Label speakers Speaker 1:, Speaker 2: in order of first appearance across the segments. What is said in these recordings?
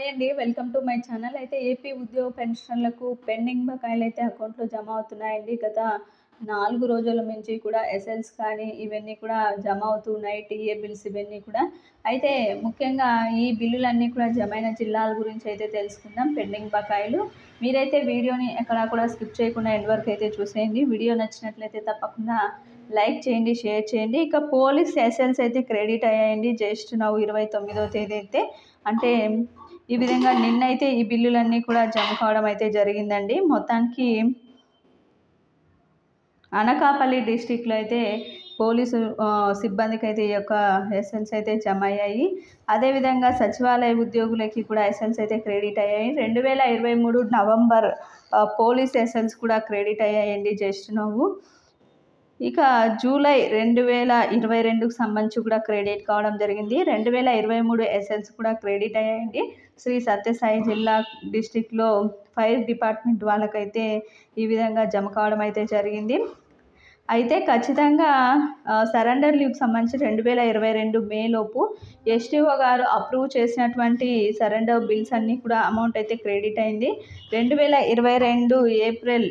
Speaker 1: Hi అండి, welcome to my channel. అయితే AP ఉద్యోగ పెన్షన్లకు పెండింగ్ బకాయిలు అయితే అకౌంట్లో జమ అవుతున్నాయండి. గత 4 రోజుల నుంచి కూడా ఎస్ఎల్స్ కానీ ఇవన్నీ కూడా జమ అవుతున్నాయి. టీఏ బిల్స్ ఇవన్నీ కూడా. అయితే ముఖ్యంగా ఈ బిల్లులన్నీ కూడా జమైన జిల్లాల గురించి అయితే తెలుసుకుందాం. పెండింగ్ బకాయిలు మీరైతే వీడియోని ఎక్కడా కూడా స్కిప్ చేయకుండా ఎండ్ వరకు అయితే చూసేయండి. వీడియో నచ్చినట్లయితే తప్పకుండా లైక్ చేయండి, షేర్ చేయండి. ఇక పోలీస్ ఎస్ఎల్స్ అయితే క్రెడిట్ అయ్యాయండి. జస్ట్ నవ్వు 29వ తేదీ అయితే, అంటే ఈ విధంగా నిన్నైతే ఈ బిల్లులన్నీ కూడా జమ కావడం అయితే జరిగిందండి. మొత్తానికి అనకాపల్లి డిస్టిక్లో అయితే పోలీసు సిబ్బందికి అయితే ఈ యొక్క ఎస్ఎల్స్ అయితే జమ అయ్యాయి. అదేవిధంగా సచివాలయ ఉద్యోగులకి కూడా ఎస్ఎల్స్ అయితే క్రెడిట్ అయ్యాయి. 2023 నవంబర్ పోలీస్ ఎస్ఎల్స్ కూడా క్రెడిట్ అయ్యాయండి. జస్ట్ నవ్వు ఇక జూలై 2022కు సంబంధించి కూడా క్రెడిట్ కావడం జరిగింది. 2023 ఎస్ఎల్స్ కూడా క్రెడిట్ అయ్యాయండి. శ్రీ సత్యసాయి జిల్లా డిస్టిక్లో ఫైర్ డిపార్ట్మెంట్ వాళ్ళకైతే ఈ విధంగా జమ కావడం అయితే జరిగింది. అయితే ఖచ్చితంగా సరెండర్ లీవ్కి సంబంధించి 2022 మే లోపు ఎస్టీఓ గారు అప్రూవ్ చేసినటువంటి సరెండర్ బిల్స్ అన్నీ కూడా అమౌంట్ అయితే క్రెడిట్ అయింది. 2022 ఏప్రిల్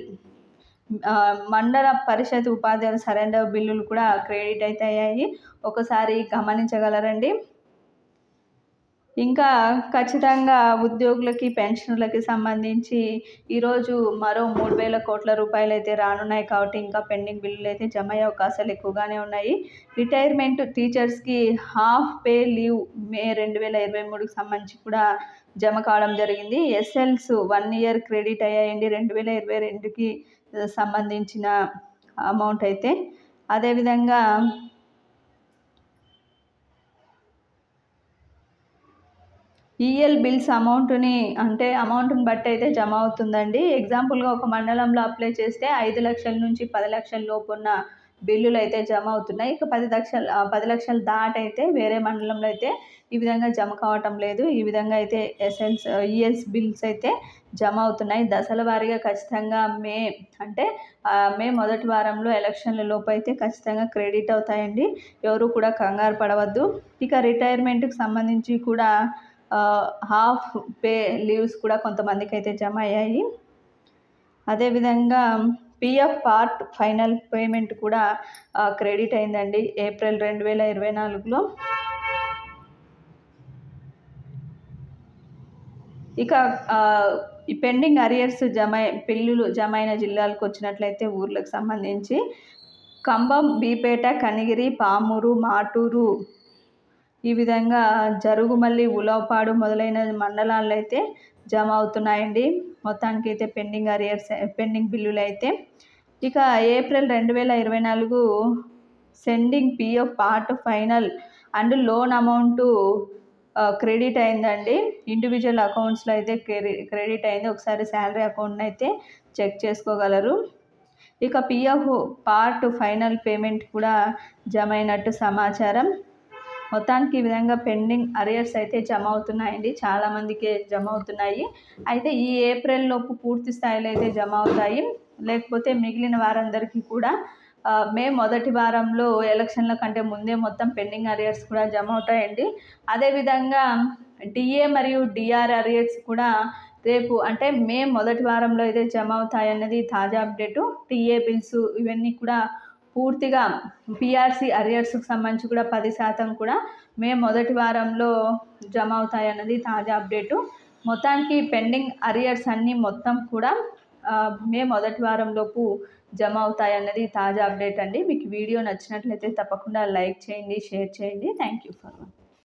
Speaker 1: మండల పరిషత్ ఉపాధ్యాయుల సరెండర్ బిల్లులు కూడా క్రెడిట్ అయితే అయ్యాయి. ఒకసారి గమనించగలరండి. ఇంకా ఖచ్చితంగా ఉద్యోగులకి పెన్షన్లకి సంబంధించి ఈరోజు మరో 3,000 కోట్ల రూపాయలు అయితే రానున్నాయి. కాబట్టి ఇంకా పెండింగ్ బిల్లులు అయితే జమ అయ్యే అవకాశాలు ఎక్కువగానే ఉన్నాయి. రిటైర్మెంట్ టీచర్స్కి హాఫ్ పే లీవ్ మే 2023కి సంబంధించి కూడా జమ కావడం జరిగింది. ఎస్ఎల్స్ 1 ఇయర్ క్రెడిట్ అయ్యాయండి 2022కి సంబంధించిన అమౌంట్ అయితే. అదేవిధంగా ఈఎల్ బిల్స్ అమౌంట్ని బట్టి అయితే జమ అవుతుందండి. ఎగ్జాంపుల్గా ఒక మండలంలో అప్లై చేస్తే 5 లక్షల నుంచి 10 లక్షల లోపు ఉన్న బిల్లులు అయితే జమ అవుతున్నాయి. ఇక 10 లక్షలు దాటైతే వేరే మండలంలో అయితే ఈ విధంగా జమ కావటం లేదు. ఈ విధంగా అయితే ఈఎల్స్ బిల్స్ అయితే జమ అవుతున్నాయి. దశల వారీగా ఖచ్చితంగా మే మొదటి వారంలో ఎలక్షన్ల లోపు అయితే ఖచ్చితంగా క్రెడిట్ అవుతాయండి. ఎవరు కూడా కంగారు పడవద్దు. ఇక రిటైర్మెంట్కి సంబంధించి కూడా హాఫ్ పే లీవ్స్ కూడా కొంతమందికి అయితే జమ అయ్యాయి. అదేవిధంగా పిఎఫ్ పార్ట్ ఫైనల్ పేమెంట్ కూడా క్రెడిట్ అయిందండి ఏప్రిల్ 2024లో. ఇక ఈ పెండింగ్ అరియర్స్ బిల్లులు జమ అయిన జిల్లాలకు వచ్చినట్లయితే ఊర్లకు సంబంధించి ఖమ్మం, బీపేట, కనిగిరి, పామూరు, మాటూరు, ఈ విధంగా జరుగుమల్లి, ఉలవపాడు మొదలైన మండలాల్లో అయితే జమ అవుతున్నాయండి. మొత్తానికి అయితే పెండింగ్ బిల్లులు అయితే. ఇక April 2024 sending PF part final and loan amount credit అయిందండి. ఇండివిజువల్ అకౌంట్స్లో అయితే క్రెడిట్ అయింది. ఒకసారి శాలరీ అకౌంట్ని అయితే చెక్ చేసుకోగలరు. ఇక పిఎఫ్ పార్ట్ ఫైనల్ పేమెంట్ కూడా జమ అయినట్టు సమాచారం. మొత్తానికి ఈ విధంగా పెండింగ్ అరియర్స్ అయితే జమ అవుతున్నాయండి. చాలామందికి జమ అవుతున్నాయి. అయితే ఈ ఏప్రిల్ లోపు పూర్తి స్థాయిలో అయితే జమ అవుతాయి. లేకపోతే మిగిలిన వారందరికీ కూడా మే మొదటి వారంలో ఎలక్షన్ల కంటే ముందే మొత్తం పెండింగ్ అరియర్స్ కూడా జమ అవుతాయండి. అదేవిధంగా డిఏ మరియు డిఆర్ అరియర్స్ కూడా రేపు మే మొదటి వారంలో అయితే జమ అవుతాయన్నది తాజా అప్డేటు. టీఏ బిల్స్ ఇవన్నీ కూడా పూర్తిగా పిఆర్సీ అరియర్స్కి సంబంధించి కూడా 10% కూడా మే మొదటి వారంలో జమ అవుతాయన్నది తాజా అప్డేటు. మొత్తానికి పెండింగ్ అరియర్స్ అన్నీ మొత్తం కూడా మే మొదటి వారంలోపు జమ అవుతాయన్నది తాజా అప్డేట్ అండి. మీకు వీడియో నచ్చినట్లయితే తప్పకుండా లైక్ చేయండి, షేర్ చేయండి. Thank you for watching.